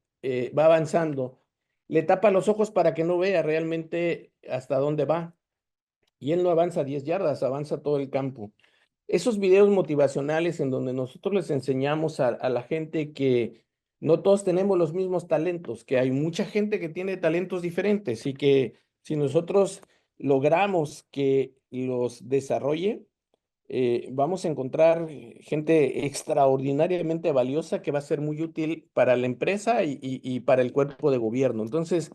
B: va avanzando le tapa los ojos para que no vea realmente hasta dónde va. Y él no avanza 10 yardas, avanza todo el campo. Esos videos motivacionales en donde nosotros les enseñamos a la gente que no todos tenemos los mismos talentos, que hay mucha gente que tiene talentos diferentes y que si nosotros logramos que los desarrolle, vamos a encontrar gente extraordinariamente valiosa que va a ser muy útil para la empresa y para el cuerpo de gobierno. Entonces,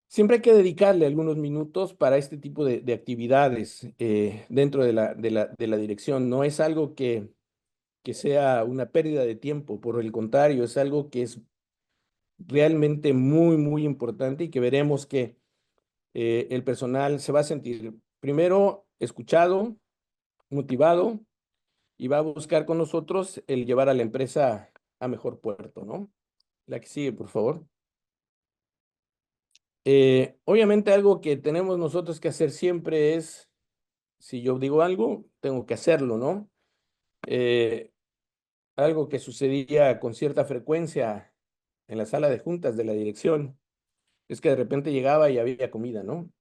B: siempre hay que dedicarle algunos minutos para este tipo de actividades dentro de la dirección. No es algo que sea una pérdida de tiempo, por el contrario, es algo que es realmente muy, muy importante y que veremos que el personal se va a sentir primero escuchado, motivado y va a buscar con nosotros el llevar a la empresa a mejor puerto, ¿no? La que sigue, por favor. Obviamente algo que tenemos nosotros que hacer siempre es, si yo digo algo, tengo que hacerlo, ¿no? Eh, Algo que sucedía con cierta frecuencia en la sala de juntas de la dirección es que de repente llegaba y había comida, ¿no?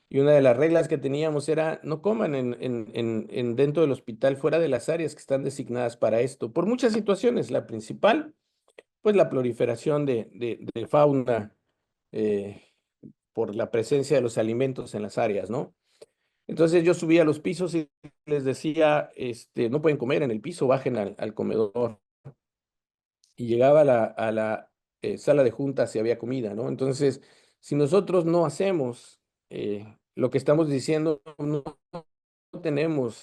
B: Y una de las reglas que teníamos era no coman en dentro del hospital fuera de las áreas que están designadas para esto, por muchas situaciones. La principal, pues la proliferación de fauna eh, por la presencia de los alimentos en las áreas, ¿no? Entonces yo subía a los pisos y les decía, no pueden comer en el piso, bajen al comedor. Y llegaba a la sala de juntas y había comida, ¿no? Entonces, si nosotros no hacemos lo que estamos diciendo, no tenemos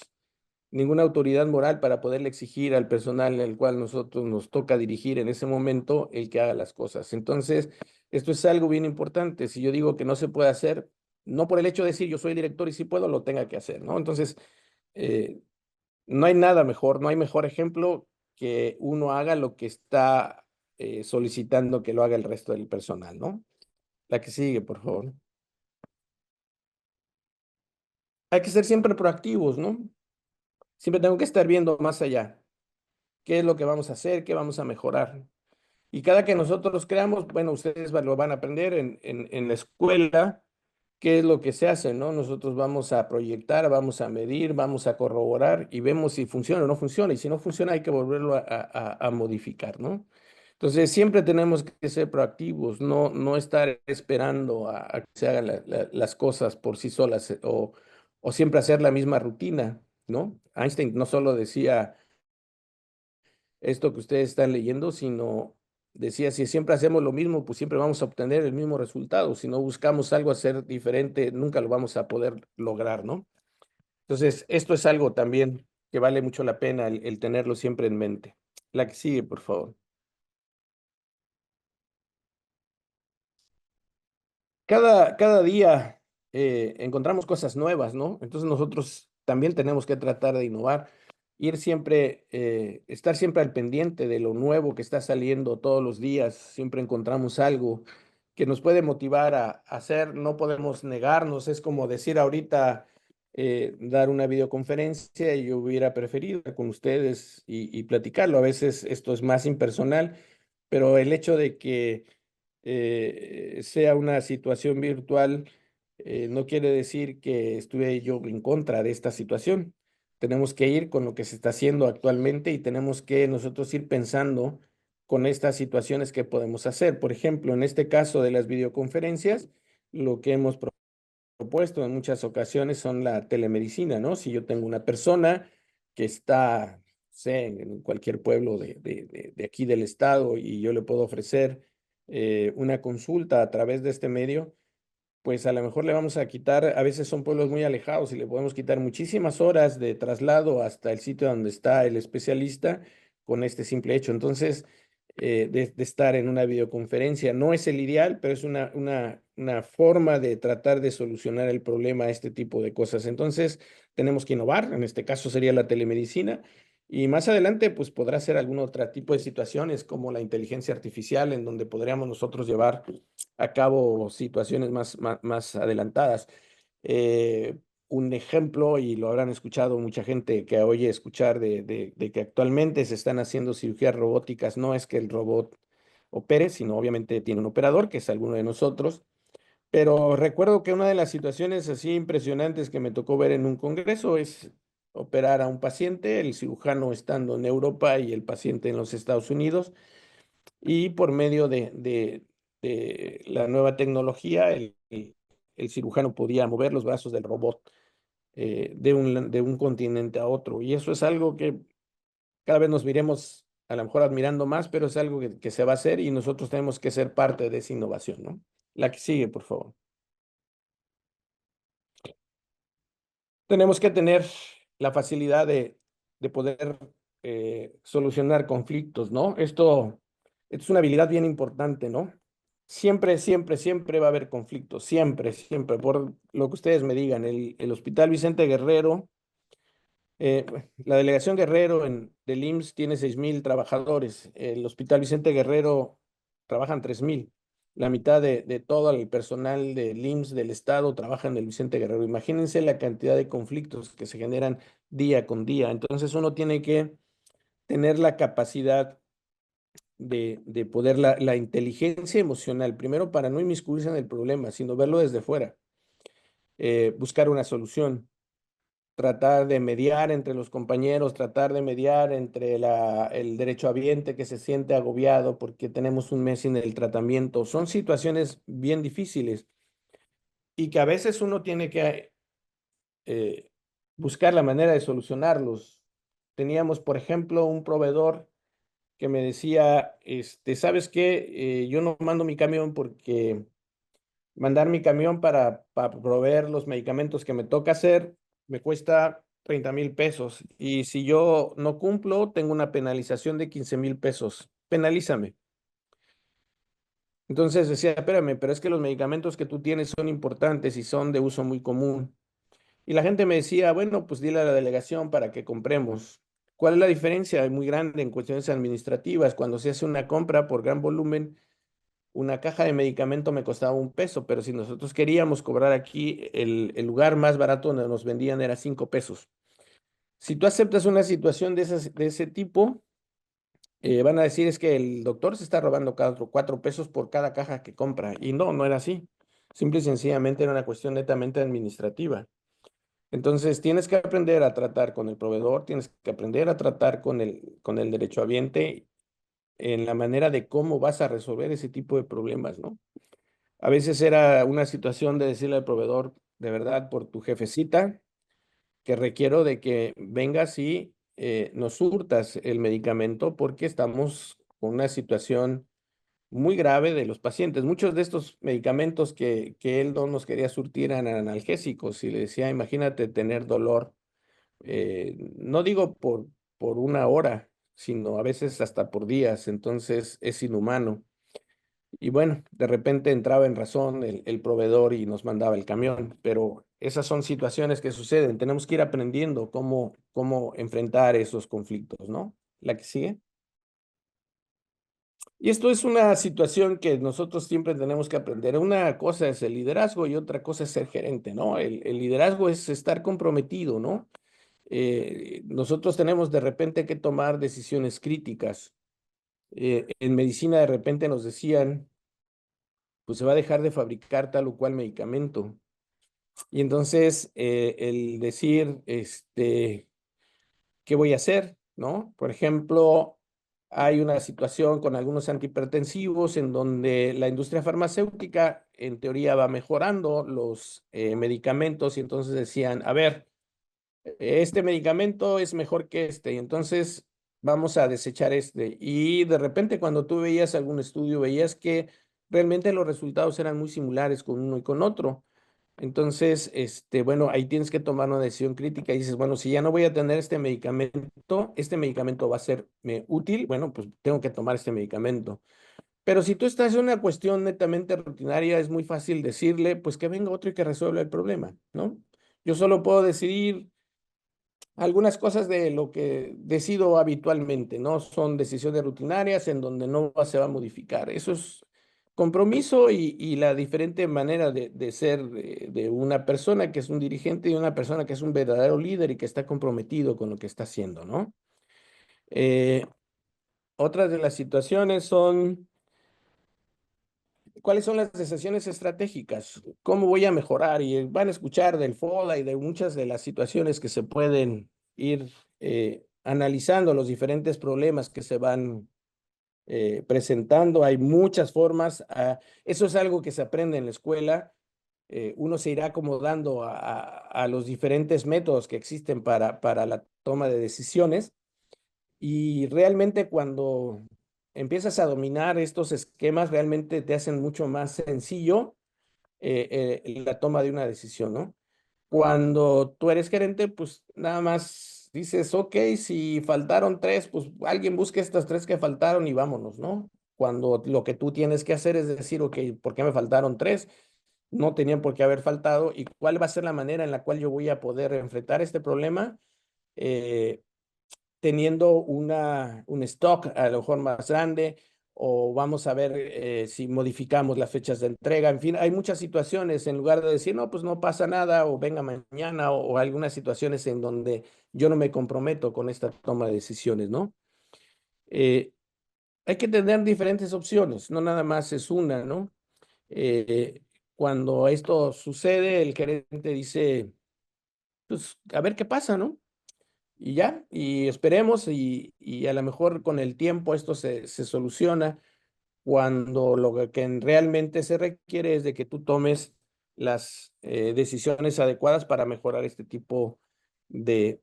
B: ninguna autoridad moral para poderle exigir al personal al cual nosotros nos toca dirigir en ese momento el que haga las cosas. Entonces, esto es algo bien importante. Si yo digo que no se puede hacer, no por el hecho de decir yo soy director y si puedo, lo tenga que hacer, ¿no? Entonces, eh, no hay nada mejor, no hay mejor ejemplo que uno haga lo que está solicitando que lo haga el resto del personal, ¿no? La que sigue, por favor. Hay que ser siempre proactivos, ¿no? Siempre tengo que estar viendo más allá. ¿Qué es lo que vamos a hacer? ¿Qué vamos a mejorar? Y cada que nosotros creamos, bueno, ustedes lo van a aprender en la escuela, qué es lo que se hace, ¿no? Nosotros vamos a proyectar, vamos a medir, vamos a corroborar y vemos si funciona o no funciona. Y si no funciona, hay que volverlo a modificar, ¿no? Entonces, siempre tenemos que ser proactivos, no estar esperando a que se hagan las cosas por sí solas o siempre hacer la misma rutina, ¿no? Einstein no solo decía esto que ustedes están leyendo, sino decía, si siempre hacemos lo mismo, pues siempre vamos a obtener el mismo resultado. Si no buscamos algo hacer diferente, nunca lo vamos a poder lograr, ¿no? Entonces, esto es algo también que vale mucho la pena el tenerlo siempre en mente. La que sigue, por favor. Cada día encontramos cosas nuevas, ¿no? Entonces nosotros también tenemos que tratar de innovar, ir siempre, estar siempre al pendiente de lo nuevo que está saliendo todos los días. Siempre encontramos algo que nos puede motivar a hacer, no podemos negarnos. Es como decir ahorita, dar una videoconferencia y yo hubiera preferido estar con ustedes y platicarlo. A veces esto es más impersonal, pero el hecho de que sea una situación virtual, no quiere decir que estuve yo en contra de esta situación. Tenemos que ir con lo que se está haciendo actualmente y tenemos que nosotros ir pensando con estas situaciones que podemos hacer. Por ejemplo, en este caso de las videoconferencias, lo que hemos propuesto en muchas ocasiones son la telemedicina, ¿no? Si yo tengo una persona que está, sé, en cualquier pueblo de aquí del estado y yo le puedo ofrecer una consulta a través de este medio, pues a lo mejor le vamos a quitar, a veces son pueblos muy alejados y le podemos quitar muchísimas horas de traslado hasta el sitio donde está el especialista con este simple hecho. Entonces, de estar en una videoconferencia no es el ideal, pero es una forma de tratar de solucionar el problema a este tipo de cosas. Entonces, tenemos que innovar, en este caso sería la telemedicina. Y más adelante, pues podrá ser algún otro tipo de situaciones como la inteligencia artificial, en donde podríamos nosotros llevar a cabo situaciones más adelantadas. Eh, un ejemplo, y lo habrán escuchado mucha gente que oye escuchar de que actualmente se están haciendo cirugías robóticas, no es que el robot opere, sino obviamente tiene un operador, que es alguno de nosotros. Pero recuerdo que una de las situaciones así impresionantes que me tocó ver en un congreso es operar a un paciente, el cirujano estando en Europa y el paciente en los Estados Unidos, y por medio de la nueva tecnología, el cirujano podía mover los brazos del robot de un continente a otro. Y eso es algo que cada vez nos miremos a lo mejor admirando más, pero es algo que se va a hacer y nosotros tenemos que ser parte de esa innovación, ¿no? La que sigue, por favor. Tenemos que tener la facilidad de poder solucionar conflictos, ¿no? Esto es una habilidad bien importante, ¿no? Siempre, siempre, siempre va a haber conflictos, siempre, siempre, por lo que ustedes me digan. El Hospital Vicente Guerrero, la delegación Guerrero del IMSS tiene 6,000 trabajadores. El Hospital Vicente Guerrero trabajan 3,000. La mitad de todo el personal del IMSS del estado trabaja en el Vicente Guerrero. Imagínense la cantidad de conflictos que se generan día con día. Entonces uno tiene que tener la capacidad de poder, la inteligencia emocional, primero para no inmiscuirse en el problema, sino verlo desde fuera, buscar una solución, tratar de mediar entre los compañeros, tratar de mediar entre el derechohabiente que se siente agobiado porque tenemos un mes sin el tratamiento. Son situaciones bien difíciles y que a veces uno tiene que eh, buscar la manera de solucionarlos. Teníamos, por ejemplo, un proveedor que me decía, ¿sabes qué? Yo no mando mi camión porque mandar mi camión para proveer los medicamentos que me toca hacer me cuesta 30,000 pesos. Y si yo no cumplo, tengo una penalización de 15,000 pesos. Penalízame. Entonces decía, espérame, pero es que los medicamentos que tú tienes son importantes y son de uso muy común. Y la gente me decía, bueno, pues dile a la delegación para que compremos. ¿Cuál es la diferencia? Es muy grande en cuestiones administrativas. Cuando se hace una compra por gran volumen, una caja de medicamento me costaba 1 peso, pero si nosotros queríamos cobrar aquí, el lugar más barato donde nos vendían era 5 pesos. Si tú aceptas una situación de ese tipo, van a decir es que el doctor se está robando 4 pesos por cada caja que compra. Y no, no era así. Simple y sencillamente era una cuestión netamente administrativa. Entonces, tienes que aprender a tratar con el proveedor, tienes que aprender a tratar con el derechohabiente en la manera de cómo vas a resolver ese tipo de problemas, ¿no? A veces era una situación de decirle al proveedor, de verdad, por tu jefecita, que requiero de que vengas y nos surtas el medicamento porque estamos con una situación muy grave de los pacientes. Muchos de estos medicamentos que él no nos quería surtir eran analgésicos y le decía, imagínate tener dolor, no digo por una hora, sino a veces hasta por días, entonces es inhumano. Y bueno, de repente entraba en razón el proveedor y nos mandaba el camión, pero esas son situaciones que suceden. Tenemos que ir aprendiendo cómo enfrentar esos conflictos, ¿no? La que sigue. Y esto es una situación que nosotros siempre tenemos que aprender. Una cosa es el liderazgo y otra cosa es ser gerente, ¿no? El liderazgo es estar comprometido, ¿no? Nosotros tenemos de repente que tomar decisiones críticas. En medicina de repente nos decían, pues se va a dejar de fabricar tal o cual medicamento. Y entonces el decir, ¿qué voy a hacer? ¿No? Por ejemplo, hay una situación con algunos antihipertensivos en donde la industria farmacéutica en teoría va mejorando los medicamentos y entonces decían, a ver, este medicamento es mejor que este y entonces vamos a desechar este. Y de repente cuando tú veías algún estudio, veías que realmente los resultados eran muy similares con uno y con otro. Entonces, bueno, ahí tienes que tomar una decisión crítica y dices, bueno, si ya no voy a tener este medicamento va a ser útil, bueno, pues tengo que tomar este medicamento. Pero si tú estás en una cuestión netamente rutinaria, es muy fácil decirle, pues que venga otro y que resuelva el problema, ¿no? Yo solo puedo decidir algunas cosas de lo que decido habitualmente, ¿no? Son decisiones rutinarias en donde no se va a modificar. Eso es compromiso y la diferente manera de ser de una persona que es un dirigente y una persona que es un verdadero líder y que está comprometido con lo que está haciendo, ¿no? Eh, Otras de las situaciones son ¿cuáles son las decisiones estratégicas? ¿Cómo voy a mejorar? Y van a escuchar del FODA y de muchas de las situaciones que se pueden ir analizando, los diferentes problemas que se van presentando. Hay muchas formas. Eso es algo que se aprende en la escuela. Uno se irá acomodando a los diferentes métodos que existen para la toma de decisiones. Y realmente cuando empiezas a dominar estos esquemas, realmente te hacen mucho más sencillo la toma de una decisión, ¿no? Cuando tú eres gerente, pues nada más dices, ok, si faltaron tres, pues alguien busque estas tres que faltaron y vámonos, ¿no? Cuando lo que tú tienes que hacer es decir, ok, ¿por qué me faltaron tres? No tenían por qué haber faltado y cuál va a ser la manera en la cual yo voy a poder enfrentar este problema. Eh, Teniendo un stock a lo mejor más grande o vamos a ver si modificamos las fechas de entrega. En fin, hay muchas situaciones en lugar de decir, no, pues no pasa nada o venga mañana o algunas situaciones en donde yo no me comprometo con esta toma de decisiones, ¿no? Eh, Hay que tener diferentes opciones, no nada más es una, ¿no? Eh, Cuando esto sucede, el gerente dice, pues a ver qué pasa, ¿no? Y ya, y esperemos y a lo mejor con el tiempo esto se soluciona cuando lo que realmente se requiere es de que tú tomes las decisiones adecuadas para mejorar este tipo de,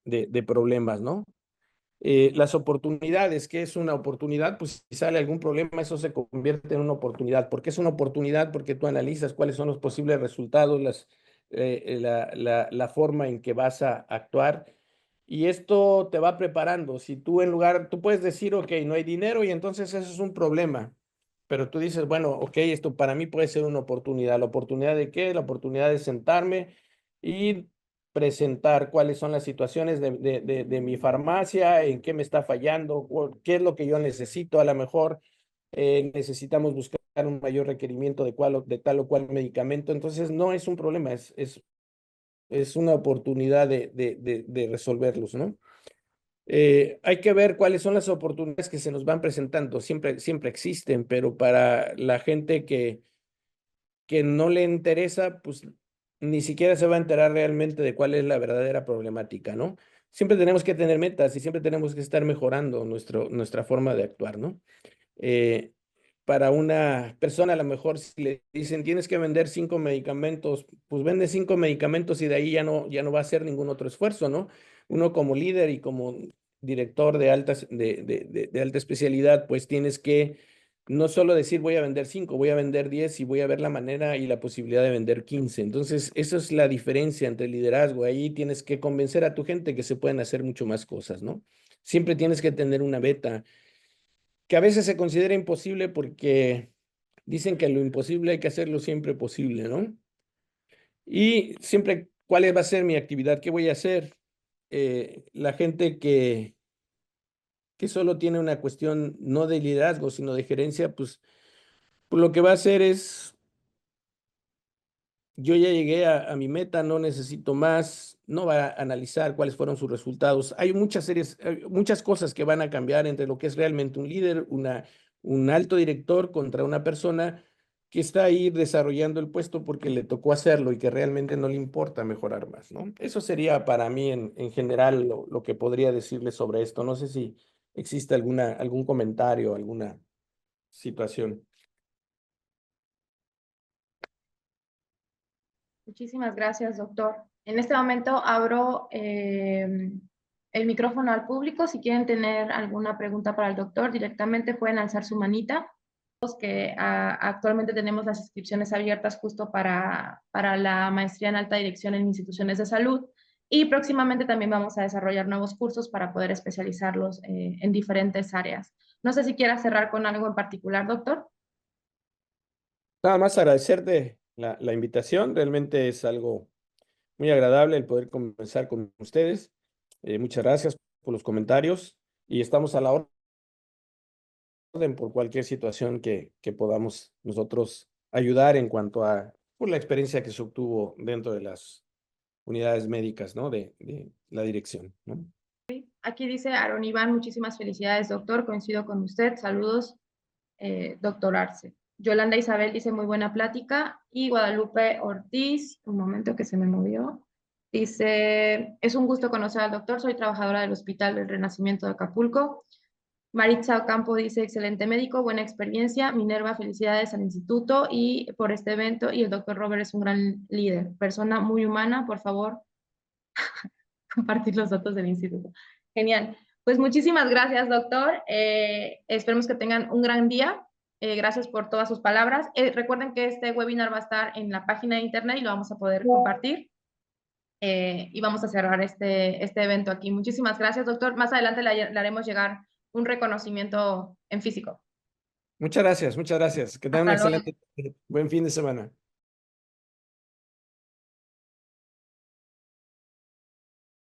B: de problemas, ¿no? Las oportunidades, ¿qué es una oportunidad? Pues si sale algún problema, eso se convierte en una oportunidad. ¿Por qué es una oportunidad? Porque tú analizas cuáles son los posibles resultados, la forma en que vas a actuar y esto te va preparando. Si tú en lugar, tú puedes decir, ok, no hay dinero y entonces eso es un problema. Pero tú dices, bueno, ok, esto para mí puede ser una oportunidad. ¿La oportunidad de qué? La oportunidad de sentarme y presentar cuáles son las situaciones de mi farmacia, en qué me está fallando, qué es lo que yo necesito. A lo mejor necesitamos buscar un mayor requerimiento de tal o cual medicamento. Entonces, no es un problema, es una oportunidad de resolverlos, ¿no? Hay que ver cuáles son las oportunidades que se nos van presentando. Siempre existen, pero para la gente que no le interesa, pues ni siquiera se va a enterar realmente de cuál es la verdadera problemática, ¿no? Siempre tenemos que tener metas y siempre tenemos que estar mejorando nuestra forma de actuar, ¿no? Eh, para una persona a lo mejor si le dicen tienes que vender 5 medicamentos, pues vende 5 medicamentos y de ahí ya no va a hacer ningún otro esfuerzo, ¿no? Uno como líder y como director de alta especialidad, pues tienes que no solo decir voy a vender 5, voy a vender 10 y voy a ver la manera y la posibilidad de vender 15. Entonces, esa es la diferencia entre el liderazgo. Ahí tienes que convencer a tu gente que se pueden hacer mucho más cosas, ¿no? Siempre tienes que tener una beta que a veces se considera imposible porque dicen que lo imposible hay que hacerlo siempre posible, ¿no? Y siempre, ¿cuál va a ser mi actividad? ¿Qué voy a hacer? La gente que solo tiene una cuestión no de liderazgo, sino de gerencia, pues lo que va a hacer es yo ya llegué a mi meta, no necesito más, no va a analizar cuáles fueron sus resultados. Hay muchas cosas que van a cambiar entre lo que es realmente un líder, un alto director contra una persona que está ahí desarrollando el puesto porque le tocó hacerlo y que realmente no le importa mejorar más, ¿no? Eso sería para mí en general lo que podría decirle sobre esto. No sé si existe algún comentario, alguna situación.
A: Muchísimas gracias, doctor. En este momento abro el micrófono al público. Si quieren tener alguna pregunta para el doctor, directamente pueden alzar su manita. Que actualmente tenemos las inscripciones abiertas justo para la maestría en alta dirección en instituciones de salud y próximamente también vamos a desarrollar nuevos cursos para poder especializarlos en diferentes áreas. No sé si quiera cerrar con algo en particular, doctor.
B: Nada más agradecerte la invitación. Realmente es algo muy agradable el poder conversar con ustedes. Muchas gracias por los comentarios y estamos a la orden por cualquier situación que podamos nosotros ayudar en cuanto a por la experiencia que se obtuvo dentro de las unidades médicas, ¿no? De la dirección, ¿no?
A: Aquí dice Aaron Iván, muchísimas felicidades, doctor. Coincido con usted. Saludos, doctor Arce. Yolanda Isabel dice muy buena plática. Y Guadalupe Ortiz, un momento que se me movió, dice, es un gusto conocer al doctor, soy trabajadora del Hospital del Renacimiento de Acapulco. Maritza Ocampo dice, excelente médico, buena experiencia. Minerva, felicidades al instituto y por este evento. Y el doctor Robert es un gran líder, persona muy humana, por favor, compartir los datos del instituto. Genial. Pues muchísimas gracias, doctor. Esperemos que tengan un gran día. Gracias por todas sus palabras. Recuerden que este webinar va a estar en la página de internet y lo vamos a poder compartir. Y vamos a cerrar este evento aquí. Muchísimas gracias, doctor. Más adelante le haremos llegar un reconocimiento en físico.
B: Muchas gracias, muchas gracias. Que tengan un
A: Hasta luego.
B: excelente, buen fin de semana.